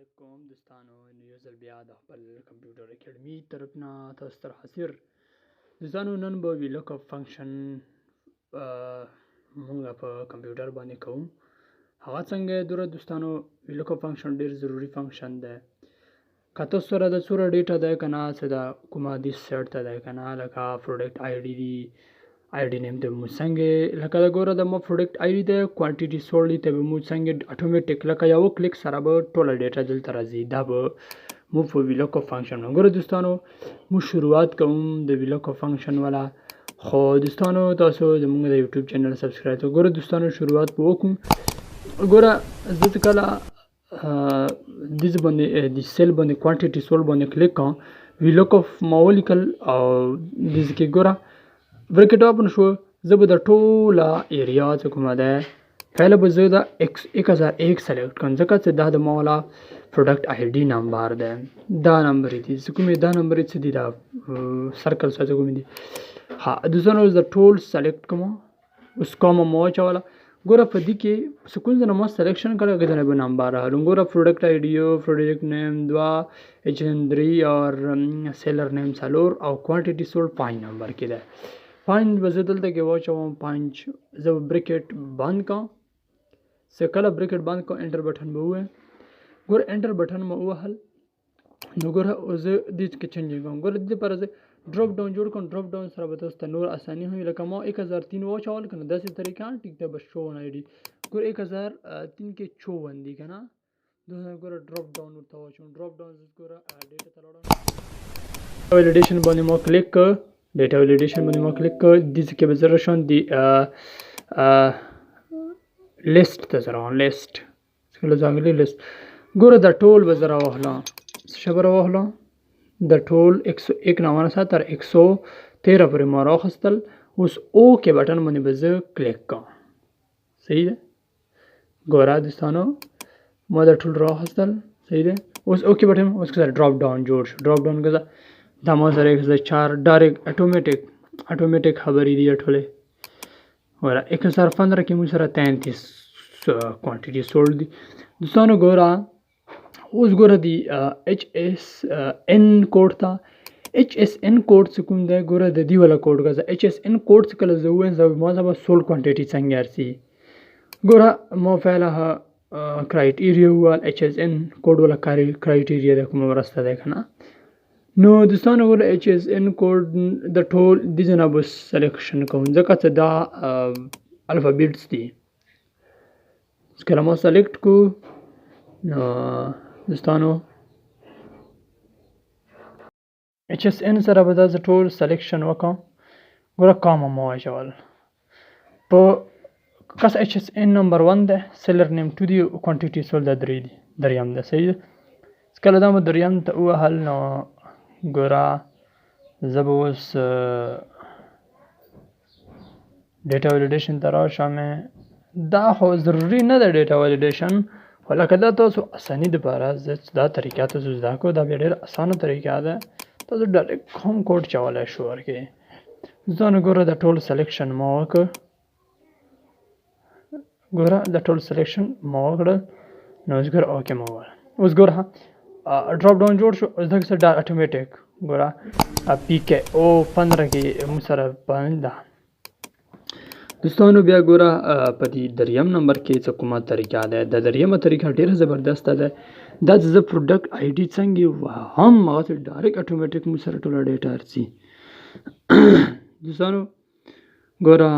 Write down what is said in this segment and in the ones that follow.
علیکم دوستانو، یو ځل بیا د خپل کمپیوټر اکیډمي طرف نه تاسو ته حاضر دوستانو. نن به ویلوکاپ فنکشن مونږ په کمپیوټر باندې کوو. هغه څنګه دوره دوستانو، ویلوکاپ فنکشن ډیر ضروری فنکشن دی. که تاسو سره د څوره ډیټا دی که نه، څه د کومه د سیټ ته دی که نه، لکه پروډکټ آی ډي دی، آی ډي نیم ته به مو څنګه لکه د ګوره د مو پروډکټ آی ډي دی، کوانټیټي سولډ دی ته به مو څنګه اتوماتیک لکه یو کلیک سره به ټوله ډیټا دلته راځي. دا به مو په ویلوکاپ فنکشن ګوره دوستانو. مو شروعات کوم د ویلوکاپ فنکشن والا. خو دوستانو تاسو زموږ د یوټیوب چینل سبسکرایب کړئ. ګوره دوستانو شروعات به وکړو. ګوره زه کله دې باندې د سیل باندې کوانټیټي سولډ باندې کلیک کوم، ویلوکاپ ما ولیکل او دې کې ګوره برکټ اوپن شو. زه به د ټوله ایریا څه کومه ده پهله به زه د 1001 سلیکټ کوم، ځکه چې دا د ما والا پروډکټ آی ډي نمبر ده. دا نمبر دی څه کومې، دا نمبر څه دی، دا سرکل څه کومې دي. ها دوستانو زه د ټول سلیکټ کوم. اوس کومه مو واچوله. ګوره په دې کې سکون د ما سلیکشن کړه غوډنه به نمبر راغلو. ګوره پروډکټ آی ډي او پروډکټ نیم 2 ایچ ان 3 اور سیلر نیم 4 او کوانټیټي سولډ 5 نمبر کې ده. 5 به زه دلته کې واچوم. 5 زه برکټ بند کوم. څه کله برکټ بند کوم انټر بټن به ووهم. ګوره انټر بټن مو ووهل نو ګوره زه دې کې چینج کوم. ګوره دې لپاره زه ډراپ ډاون جوړ کوم. ډراپ ډاون سره به تاسو ته نور اساني وي. لکه ما 1003 واچول کنه داسې طریقه ټیک ده به شو آی ډي. ګوره 1003 کې 54 دی کنه. ګوره ډراپ ډاون ورته واچوم. ډراپ ډاون ګوره ډیټا ته لاړم. ویلیډیشن باندې مو کلیک ک. ډیټا ویلیډیشن باندې مو کلیک ک. دې کې به زره شون دی لیست ته زره لیست څنګه ځانګړي لیست. ګوره د ټول به زره واخلا شبر واخلا د ټول 101 نامه سره تر 113 پورې ما راخستل. اوس اوکې بټن باندې به زه کلیک کوم. صحیح ده. ګوره دوستانو ما د ټول راخستل. صحیح ده. اوس اوکې بټن اوس سره ډراپ ډاون جوړ شو. ډراپ ډاون کړه دا ما سره 104 ډایرکټ اتوماتیک خبرې دی ټوله. ګوره 1015 کې مو سره 33 کوانټیټي سولډ دی دوستانو. ګوره اوس ګوره دی ایچ اس ان کوډ تا ایچ اس ان کوډ څه کوم دی. ګوره د دې ولا کوډ غزه ایچ اس ان کوډ څه کله زه وایم زه ما زما سول کوانټیټي څنګه ارسي. ګوره ما فعلا کرایټیریا وال ایچ اس ان کوډ ولا کرایټیریا د کوم ورسته ده کنه. نو دوستانو ګوره ایچ اس ان کوډ د ټول د جناب سلیکشن کوم ځکه چې دا الفابیټس دي. کله ما سلیکټ کو نو دوستانو ایچ اس ان سره به دا ټول سلیکشن وکم. ګوره کومه مو واچول په کس ایچ اس ان نمبر 1 ده، سیلر نیم 2 دی، کوانټیټي سولډ 3 دی، دریم ده. صحیح ده. کله دا مو دریم ته وهل نو ګوره زه به اوس ډیټا ویلیډیشن ته راشم. دا خو ضروري نه ده ډیټا ویلیډیشن، خو لکه دا تاسو اساني دپاره زه دا طریقه تاسو زده کړو. دا بیا ډېره اسانه طریقه ده. تاسو ډایرکټ هم کوډ چولی شو ورکې. ځانو ګوره د ټول سلیکشن ما وکړ. ګوره د ټول سلیکشن ما وکړل نو اوس ګوره اوکې ما وویل. اوس ګوره ډراپ ډاون جوړ شو. اوس دغه څه اتوماتیک ګوره پی کې او 15 کې مو سره باندې ده دوستانو. بیا ګوره په دې دریم نمبر کې څه کومه طریقه ده. د دریمه طریقه ډېره زبردسته ده. دا د پروډکټ آی ډي څنګه هم هغه ډایرکټ اتوماتیک مو سره ټوله ډیټا ارسي. دوستانو ګوره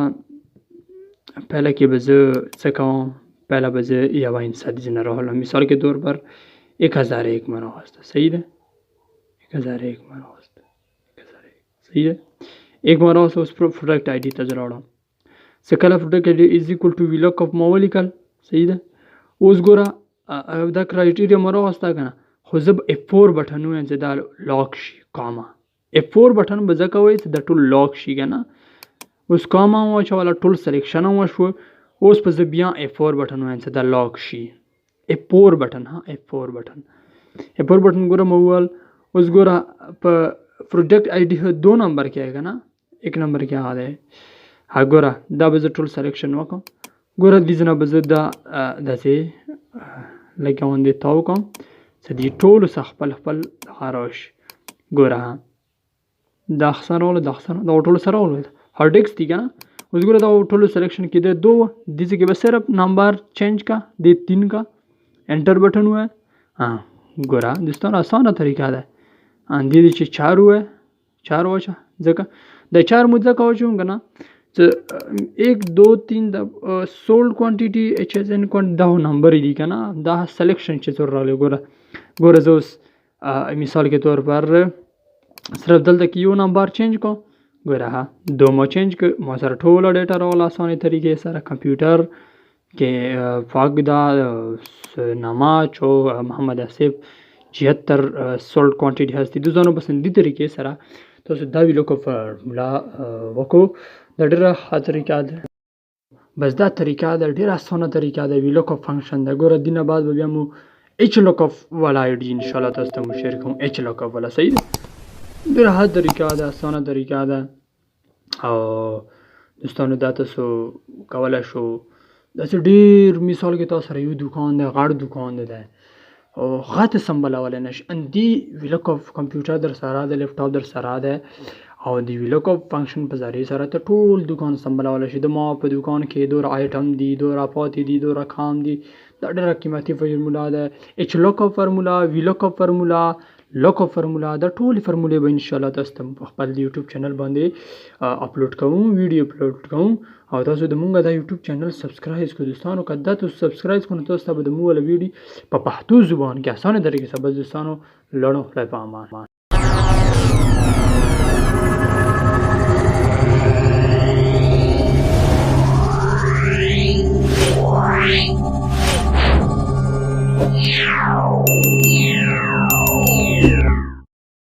پهله کې به زه څه کوم، پهله به زه یوه انسادي ځینه راغلم. مثال کې طور پر 1001 ما راوسته. صحیح ده. 1001 ما راوسته. 1001 صحیح ده. 1 ما راوسته. اوس پروډکټ آی ډي ته زه راوړم. څه کله پروډکټ آی ډي از ایکول ټو ویلوکاپ ما ولیکل. صحیح ده. اوس ګوره دا کرایټیریا ما راوسته که نه، خو زه به F4 بټن ووایم چې دا لاک شي. کاما F4 بټن به ځکه وایي چې دا ټول لاک شي که نه. اوس کاما مو واچوله، ټول سلیکشن هم وشوه. اوس به زه بیا F4 بټن ووایم چې دا لاک شي. F4 بټن F4 بټن ګوره مو وویل. اوس ګوره په پروډکټ آی ډي 2 نمبر کې که نه، 1 نمبر کې هغه دی. ها ګوره دا به زه ټول سلیکشن وکړم. ګوره دې ځنه به زه دا داسې لکه غوندې تاو کوم. سدي ټول خپل خپل هاروش ګوره دا خسرول دا ټول سره ول هارد ډیسک دی کنه اوس ګوره دا ټول سلیکشن کې ده 2 دې کې بس صرف نمبر چینج کا دې 3 کا انټر بٹن हुआ हाँ ګوره دوستانو آسانه طریقه ده اندې چې 4 हुआ 4 واچا ځکه د 4 مو ځکه واچوم کنه 1 2 3 د سولډ کوانټیټي ایچ اس ان کوانټ دا نمبر دی کنه دا سلیکشن چې تور راغلی ګوره زوس مثال के तौर पर صرف دلته کې یو نمبر چینج کو ګوره ها 2 مو چینج ک مو سره ټول ډیټا راول اسانه طریقې سره کمپیوټر کې فاقدا نما چو محمد اسف 76 سولډ کوانټیټي هستی د ځانو پسندي طریقې سره تاسو دا ویلوکاپ فارمولا وکړو د ډیره ښه طریقه ده بس دا طریقه د ډیره اسانه طریقه ده ویلوکاپ فنکشن د ګوره دینه بعد به بیا مو ایچ لوکاپ والا ایډي ان شاء الله تاسو ته مو شیر کوم ایچ لوکاپ والا صحیح ده ډیره ښه طریقه ده اسانه طریقه ده او دوستانو دا تاسو کولای شو داسې ډیر مثال کې تاسو سره یو دکان دی غټ دکان دی او غته سمبلول نه شي اندي ویلوکاپ کمپیوټر در سره ده لپټاپ در سره ده او دی ویلوکاپ فنکشن په ذریعہ سره ته ټول دکان سمبلول شي د ما په دکان کې دور آیټم دي دور پاتې دي دور خام دي دا ډیره قیمتي فارمولا ده ایچ لوکاپ فارمولا ویلوکاپ فارمولا لوکاپ فارمولا دا ټول فارمولې به ان شاء الله تاسو ته خپل یوټیوب چینل باندې اپلوډ کوم ویډیو اپلوډ کوم او تاسو د مونږه دا یوټیوب چینل سبسکرایب کړئ دوستانو کله تاسو سبسکرایب کړئ تاسو ته د مو ول ویډیو په پښتو زبان کې اسانه طریقې سره دوستانو لړو خپل په امان